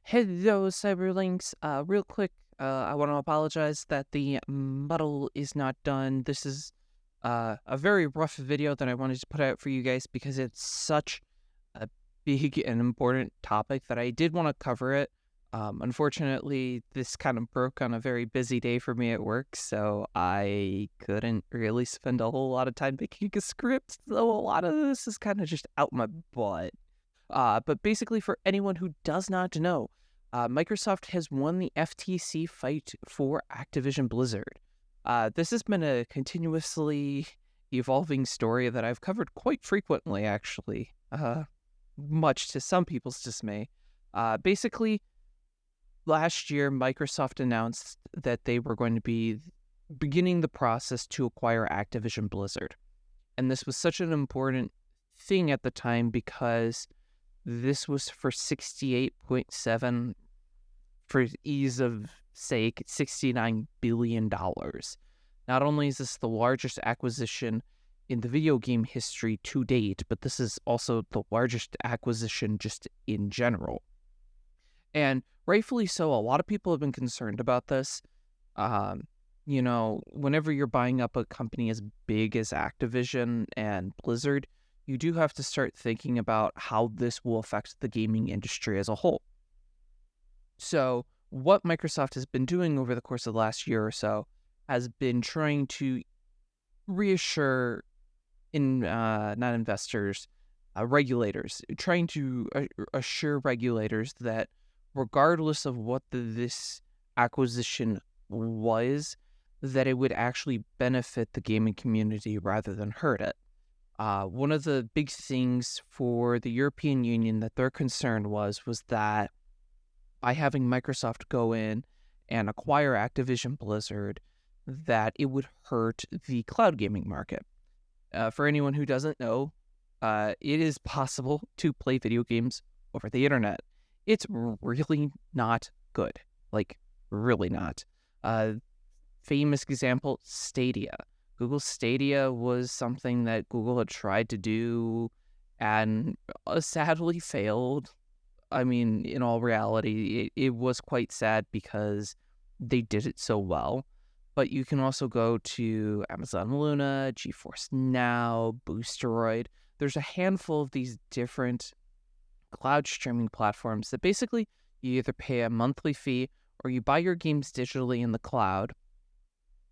Hello, Cyberlinks. Real quick, I want to apologize that the model is not done. This is a very rough video that I wanted to put out for you guys because it's such a big and important topic that I did want to cover it. Unfortunately, this kind of broke on a very busy day for me at work, so I couldn't really spend a whole lot of time making a script. So a lot of this is kind of just out my butt. But basically, for anyone who does not know, Microsoft has won the FTC fight for Activision Blizzard. This has been a continuously evolving story that I've covered quite frequently, actually, much to some people's dismay. Basically, last year, Microsoft announced that they were going to be beginning the process to acquire Activision Blizzard. And this was such an important thing at the time because this was for 68.7, for ease of sake, $69 billion. Not only is this the largest acquisition in the video game history to date, but this is also the largest acquisition just in general. And rightfully so, a lot of people have been concerned about this. Whenever you're buying up a company as big as Activision and Blizzard, you do have to start thinking about how this will affect the gaming industry as a whole. So what Microsoft has been doing over the course of the last year or so has been trying to reassure not investors, regulators, trying to assure regulators that regardless of what this acquisition was, that it would actually benefit the gaming community rather than hurt it. One of the big things for the European Union that their concern was that by having Microsoft go in and acquire Activision Blizzard, that it would hurt the cloud gaming market. For anyone who doesn't know, it is possible to play video games over the internet. It's really not good. Like, really not. Famous example, Stadia. Google Stadia was something that Google had tried to do and sadly failed. I mean, in all reality, it was quite sad because they did it so well. But you can also go to Amazon Luna, GeForce Now, Boosteroid. There's a handful of these different cloud streaming platforms that basically you either pay a monthly fee or you buy your games digitally in the cloud.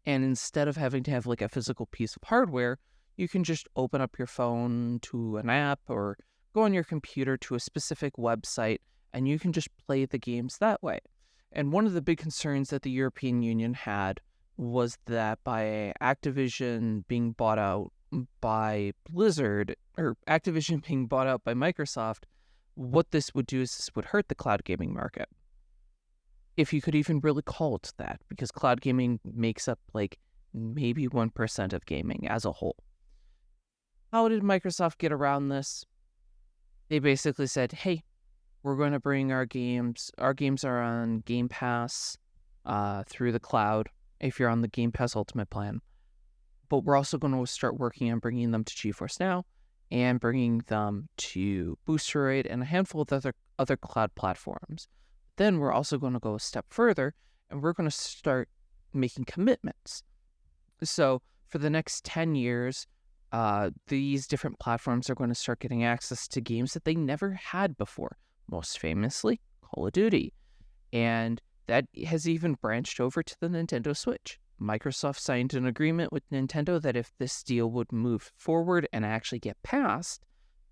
And instead of having to have like a physical piece of hardware, you can just open up your phone to an app or go on your computer to a specific website and you can just play the games that way. And one of the big concerns that the European Union had was that by Activision being bought out by Blizzard, or Activision being bought out by Microsoft, what this would do is this would hurt the cloud gaming market. If you could even really call it that, because cloud gaming makes up like maybe 1% of gaming as a whole. How did Microsoft get around this? They basically said, hey, we're going to bring our games. Our games are on Game Pass through the cloud if you're on the Game Pass Ultimate plan. But we're also going to start working on bringing them to GeForce Now and bringing them to Boosteroid and a handful of other cloud platforms. Then we're also going to go a step further and we're going to start making commitments. So for the next 10 years, these different platforms are going to start getting access to games that they never had before, most famously Call of Duty. And that has even branched over to the Nintendo Switch. Microsoft signed an agreement with Nintendo that if this deal would move forward and actually get passed,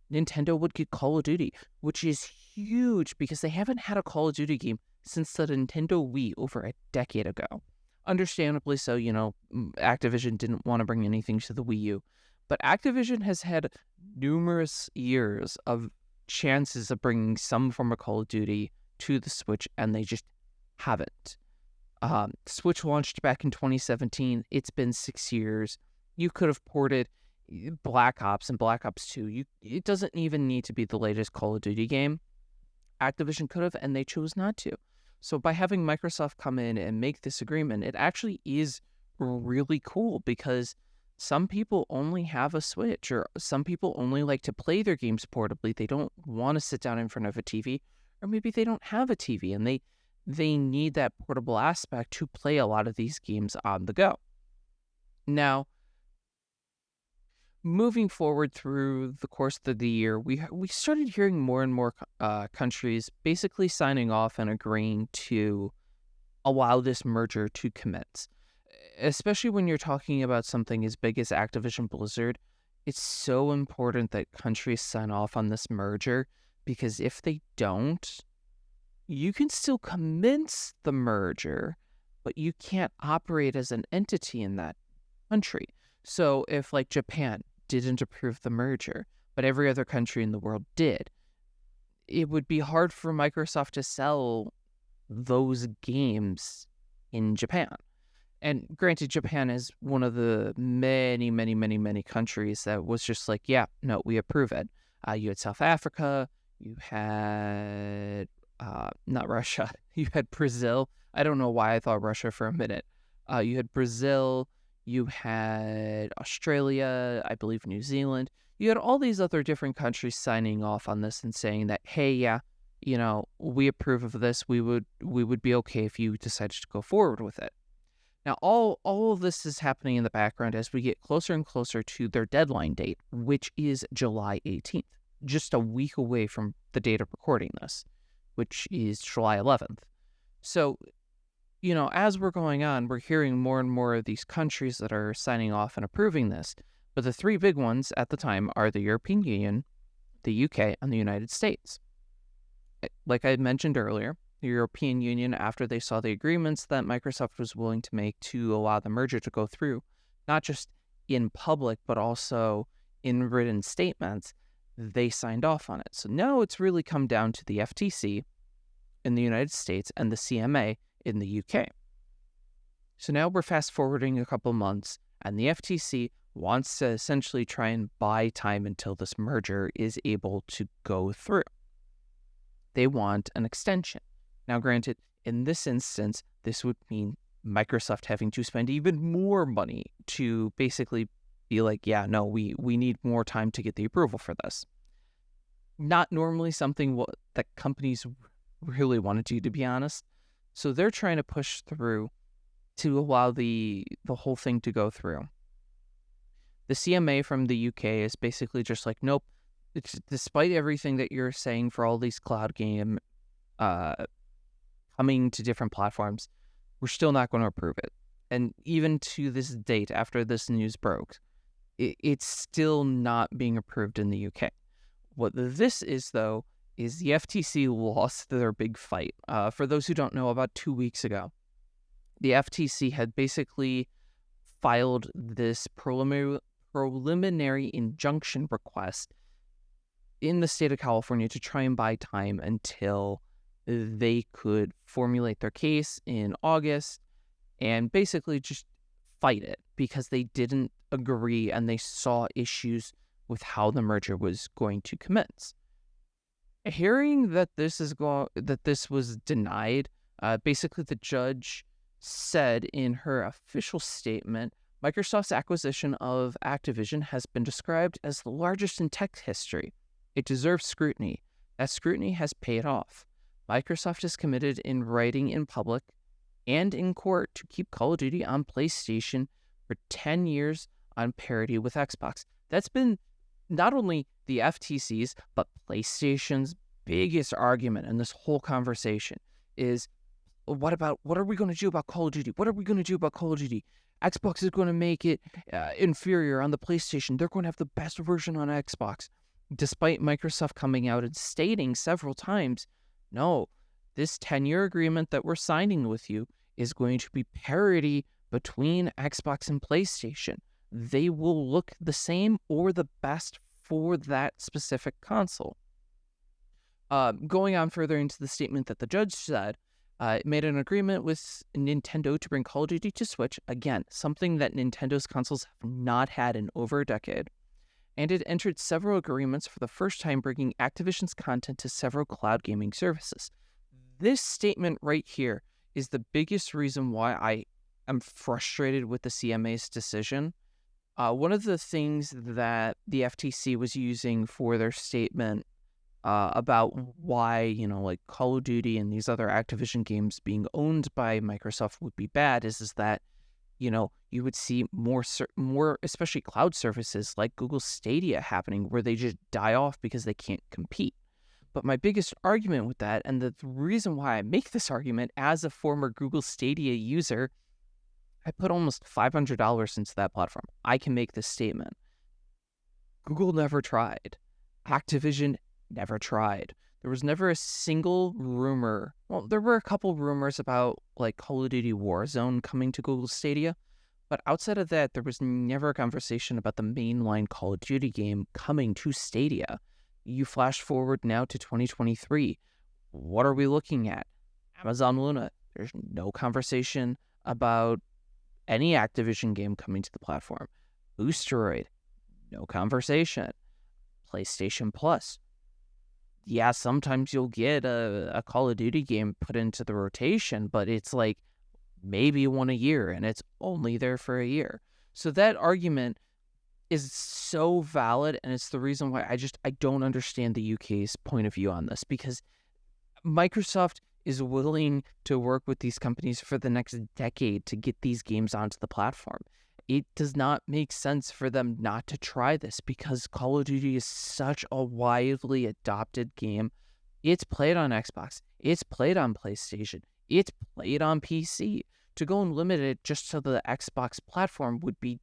Nintendo would get Call of Duty, which is huge because they haven't had a Call of Duty game since the Nintendo Wii over a decade ago. Understandably so, Activision didn't want to bring anything to the Wii U, but Activision has had numerous years of chances of bringing some form of Call of Duty to the Switch, and they just haven't. Switch launched back in 2017. It's been 6 years. You could have ported Black Ops and Black Ops 2. It doesn't even need to be the latest Call of Duty game. Activision could have, and they chose not to. So by having Microsoft come in and make this agreement, it actually is really cool because some people only have a Switch, or some people only like to play their games portably. They don't want to sit down in front of a TV, or maybe they don't have a TV and they need that portable aspect to play a lot of these games on the go. Now, moving forward through the course of the year, we started hearing more and more countries basically signing off and agreeing to allow this merger to commence. Especially when you're talking about something as big as Activision Blizzard, it's so important that countries sign off on this merger, because if they don't, you can still commence the merger, but you can't operate as an entity in that country. So if like Japan didn't approve the merger, but every other country in the world did, it would be hard for Microsoft to sell those games in Japan. And granted, Japan is one of the many, many, many, many countries that was just like, yeah, no, we approve it. You had South Africa, you had, not Russia, you had Brazil. I don't know why I thought Russia for a minute. You had Brazil, you had Australia, I believe New Zealand. You had all these other different countries signing off on this and saying that, hey, yeah, we approve of this. We would be okay if you decided to go forward with it. Now, all of this is happening in the background as we get closer and closer to their deadline date, which is July 18th, just a week away from the date of recording this, which is July 11th. So, as we're going on, we're hearing more and more of these countries that are signing off and approving this. But the three big ones at the time are the European Union, the UK, and the United States. Like I had mentioned earlier, the European Union, after they saw the agreements that Microsoft was willing to make to allow the merger to go through, not just in public, but also in written statements, they signed off on it. So now it's really come down to the FTC in the United States and the CMA in the UK. So now we're fast forwarding a couple months, and the FTC wants to essentially try and buy time until this merger is able to go through. They want an extension. Now, granted, in this instance, this would mean Microsoft having to spend even more money to basically be like, yeah, no, we need more time to get the approval for this. Not normally something that companies really want to do, to be honest. So they're trying to push through to allow the whole thing to go through. The CMA from the UK is basically just like, nope, despite everything that you're saying for all these cloud game coming to different platforms, we're still not going to approve it. And even to this date, after this news broke, it's still not being approved in the UK. What this is, though, is the FTC lost their big fight. For those who don't know, about 2 weeks ago, the FTC had basically filed this preliminary injunction request in the state of California to try and buy time until they could formulate their case in August and basically just fight it, because they didn't agree and they saw issues with how the merger was going to commence. Hearing that this was denied, basically the judge said in her official statement, Microsoft's acquisition of Activision has been described as the largest in tech history. It deserves scrutiny. That scrutiny has paid off. Microsoft is committed in writing in public and in court to keep Call of Duty on PlayStation for 10 years on parity with Xbox. That's been not only the FTC's, but PlayStation's biggest argument in this whole conversation is, what are we going to do about Call of Duty? What are we going to do about Call of Duty? Xbox is going to make it inferior on the PlayStation. They're going to have the best version on Xbox. Despite Microsoft coming out and stating several times, no, this 10-year agreement that we're signing with you is going to be parity between Xbox and PlayStation. They will look the same or the best for that specific console. Going on further into the statement that the judge said, it made an agreement with Nintendo to bring Call of Duty to Switch, again, something that Nintendo's consoles have not had in over a decade. And it entered several agreements for the first time bringing Activision's content to several cloud gaming services. This statement right here is the biggest reason why I am frustrated with the CMA's decision. One of the things that the FTC was using for their statement about why, like Call of Duty and these other Activision games being owned by Microsoft would be bad is that, you would see more, especially cloud services like Google Stadia happening where they just die off because they can't compete. But my biggest argument with that, and the reason why I make this argument as a former Google Stadia user, I put almost $500 into that platform. I can make this statement. Google never tried. Activision never tried. There was never a single rumor. Well, there were a couple rumors about like Call of Duty Warzone coming to Google Stadia, but outside of that, there was never a conversation about the mainline Call of Duty game coming to Stadia. You flash forward now to 2023. What are we looking at? Amazon Luna. There's no conversation about any Activision game coming to the platform. Boosteroid. No conversation. PlayStation Plus. Yeah, sometimes you'll get a Call of Duty game put into the rotation, but it's like maybe one a year, and it's only there for a year. So that argument is so valid, and it's the reason why I don't understand the UK's point of view on this, because Microsoft is willing to work with these companies for the next decade to get these games onto the platform. It does not make sense for them not to try this because Call of Duty is such a widely adopted game. It's played on Xbox. It's played on PlayStation. It's played on PC. To go and limit it just to the Xbox platform would be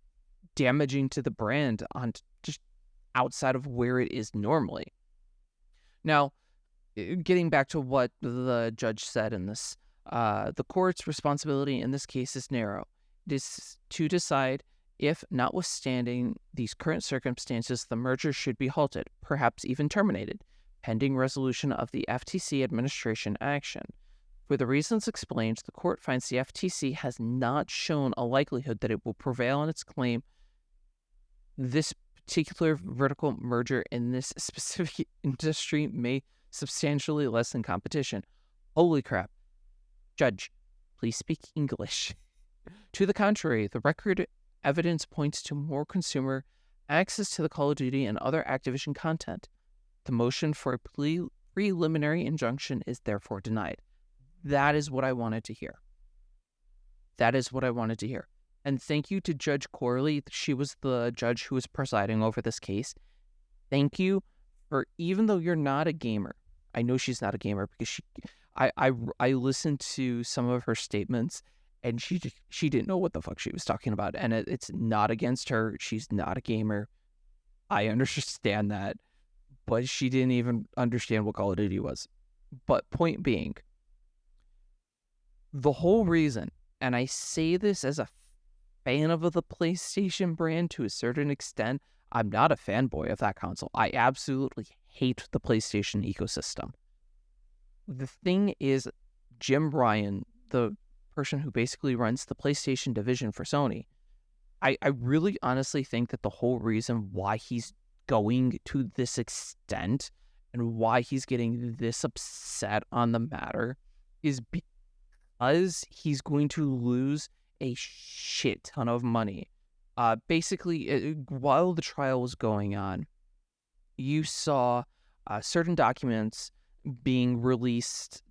damaging to the brand on just outside of where it is normally. Now, getting back to what the judge said in this, the court's responsibility in this case is narrow. It is to decide if, notwithstanding these current circumstances, the merger should be halted, perhaps even terminated, pending resolution of the FTC administration action. For the reasons explained, the court finds the FTC has not shown a likelihood that it will prevail on its claim this particular vertical merger in this specific industry may substantially lessen competition. Holy crap. Judge, please speak English. To the contrary, the record evidence points to more consumer access to the Call of Duty and other Activision content. The motion for a preliminary injunction is therefore denied. That is what I wanted to hear. And thank you to Judge Corley. She was the judge who was presiding over this case. Thank you for, even though you're not a gamer, I know she's not a gamer because I listened to some of her statements and she didn't know what the fuck she was talking about. And it's not against her. She's not a gamer. I understand that. But she didn't even understand what Call of Duty was. But point being, the whole reason, and I say this as a fan of the PlayStation brand to a certain extent, I'm not a fanboy of that console. I absolutely hate the PlayStation ecosystem. The thing is, Jim Ryan, the person who basically runs the PlayStation division for Sony, I really honestly think that the whole reason why he's going to this extent and why he's getting this upset on the matter is because he's going to lose a shit ton of money. Basically, while the trial was going on, you saw certain documents being released,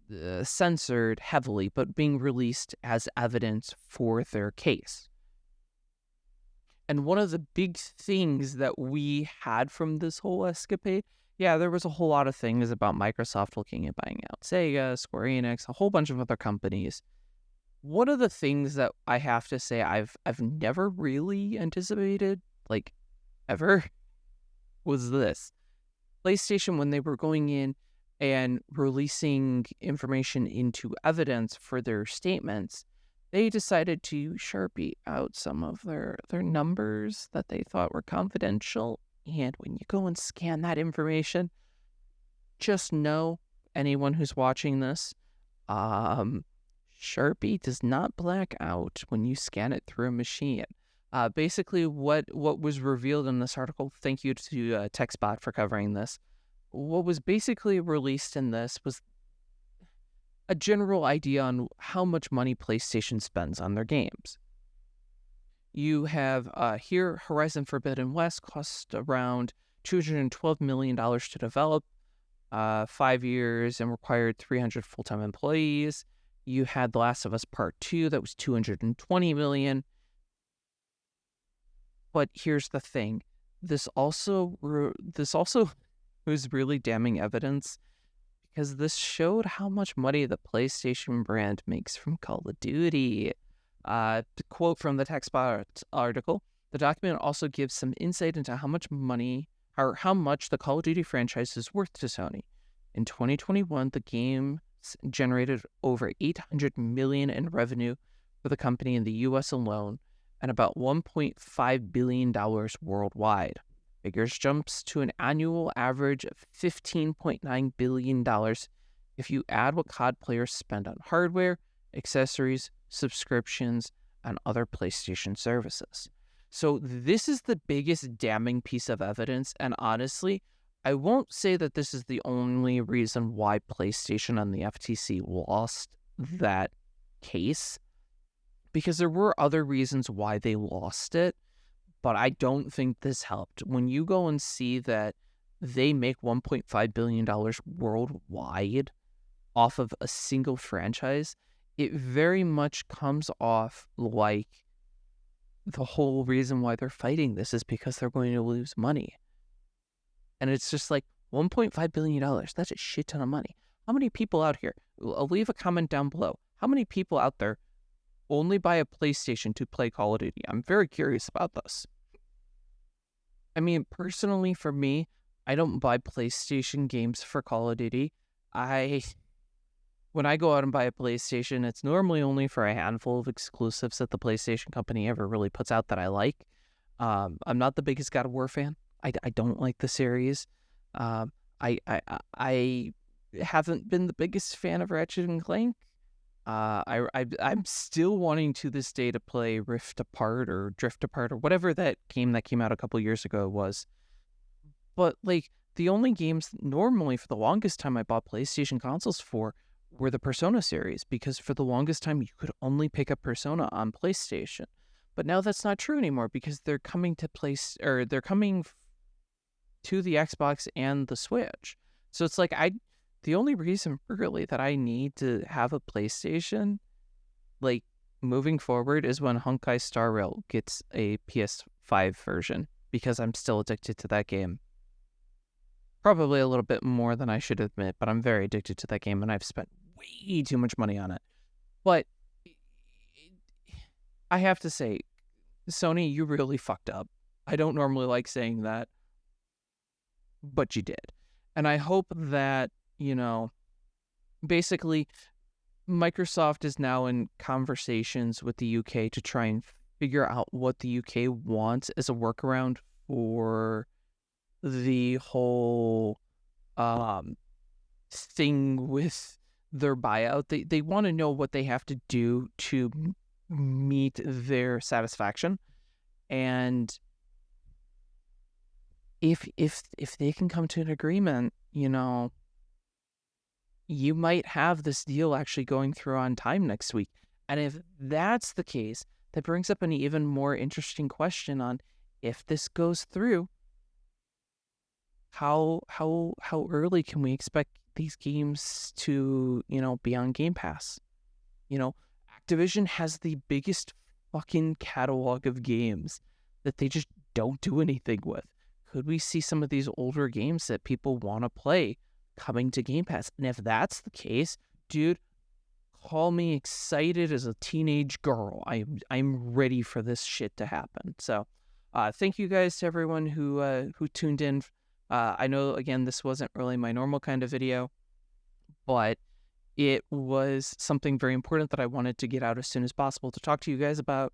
censored heavily, but being released as evidence for their case. And one of the big things that we had from this whole escapade, yeah, there was a whole lot of things about Microsoft looking at buying out Sega, Square Enix, a whole bunch of other companies. One of the things that I have to say I've never really anticipated, like, ever, was this. PlayStation, when they were going in and releasing information into evidence for their statements, they decided to Sharpie out some of their numbers that they thought were confidential. And when you go and scan that information, just know, anyone who's watching this, Sharpie does not black out when you scan it through a machine. Basically, what was revealed in this article, thank you to TechSpot for covering this, what was basically released in this was a general idea on how much money PlayStation spends on their games. You have here, Horizon Forbidden West cost around $212 million to develop. 5 years and required 300 full-time employees. You had The Last of Us Part 2 that was 220 million. But here's the thing. This also was really damning evidence because this showed how much money the PlayStation brand makes from Call of Duty. To quote from the TechSpot article, the document also gives some insight into how much money or how much the Call of Duty franchise is worth to Sony. In 2021, the game generated over $800 million in revenue for the company in the US alone and about $1.5 billion worldwide. Figures jumps to an annual average of $15.9 billion if you add what COD players spend on hardware, accessories, subscriptions, and other PlayStation services. So this is the biggest damning piece of evidence, and honestly, I won't say that this is the only reason why PlayStation and the FTC lost that case, because there were other reasons why they lost it, but I don't think this helped. When you go and see that they make $1.5 billion worldwide off of a single franchise, it very much comes off like the whole reason why they're fighting this is because they're going to lose money. And it's just like $1.5 billion. That's a shit ton of money. How many people out here, leave a comment down below, how many people out there only buy a PlayStation to play Call of Duty? I'm very curious about this. I mean, personally, for me, I don't buy PlayStation games for Call of Duty. When I go out and buy a PlayStation, it's normally only for a handful of exclusives that the PlayStation company ever really puts out that I like. I'm not the biggest God of War fan. I don't like the series. I haven't been the biggest fan of Ratchet and Clank. I'm still wanting to this day to play Rift Apart or Drift Apart or whatever that game that came out a couple years ago was. But like the only games normally for the longest time I bought PlayStation consoles for were the Persona series, because for the longest time you could only pick up Persona on PlayStation. But now that's not true anymore because they're coming to to the Xbox and the Switch. So it's like the only reason really that I need to have a PlayStation, like moving forward, is when Honkai Star Rail gets a PS5 version, because I'm still addicted to that game. Probably a little bit more than I should admit, but I'm very addicted to that game and I've spent way too much money on it. But I have to say, Sony, you really fucked up. I don't normally like saying that, but you did. And I hope that, basically Microsoft is now in conversations with the UK to try and figure out what the UK wants as a workaround for the whole thing with their buyout. They want to know what they have to do to meet their satisfaction, and if they can come to an agreement, you might have this deal actually going through on time next week. And if that's the case, that brings up an even more interesting question on, if this goes through, how early can we expect these games to, be on Game Pass? Activision has the biggest fucking catalog of games that they just don't do anything with. Could we see some of these older games that people want to play coming to Game Pass? And if that's the case, dude, call me excited as a teenage girl. I'm ready for this shit to happen. So, thank you guys to everyone who tuned in. I know, again, this wasn't really my normal kind of video, but it was something very important that I wanted to get out as soon as possible to talk to you guys about.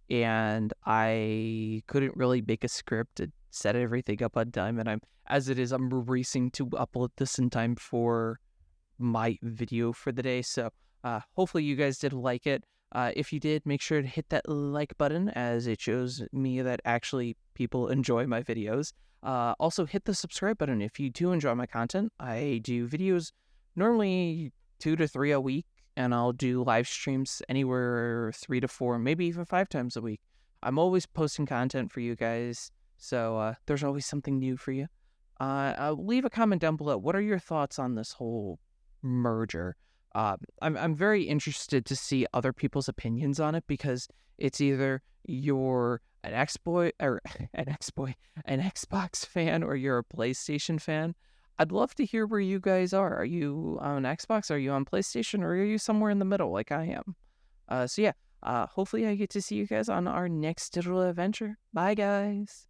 And I couldn't really make a script to set everything up on time. And I'm racing to upload this in time for my video for the day. So hopefully you guys did like it. If you did, make sure to hit that like button, as it shows me that actually people enjoy my videos. Also hit the subscribe button if you do enjoy my content. I do videos normally 2 to 3 a week, and I'll do live streams anywhere 3 to 4, maybe even 5 times a week. I'm always posting content for you guys, so there's always something new for you. Leave a comment down below. What are your thoughts on this whole merger? I'm very interested to see other people's opinions on it because it's either you're an Xboy or an Xbox fan, or you're a PlayStation fan. I'd love to hear where you guys are. Are you on Xbox? Are you on PlayStation? Or are you somewhere in the middle like I am? So yeah, hopefully I get to see you guys on our next digital adventure. Bye, guys.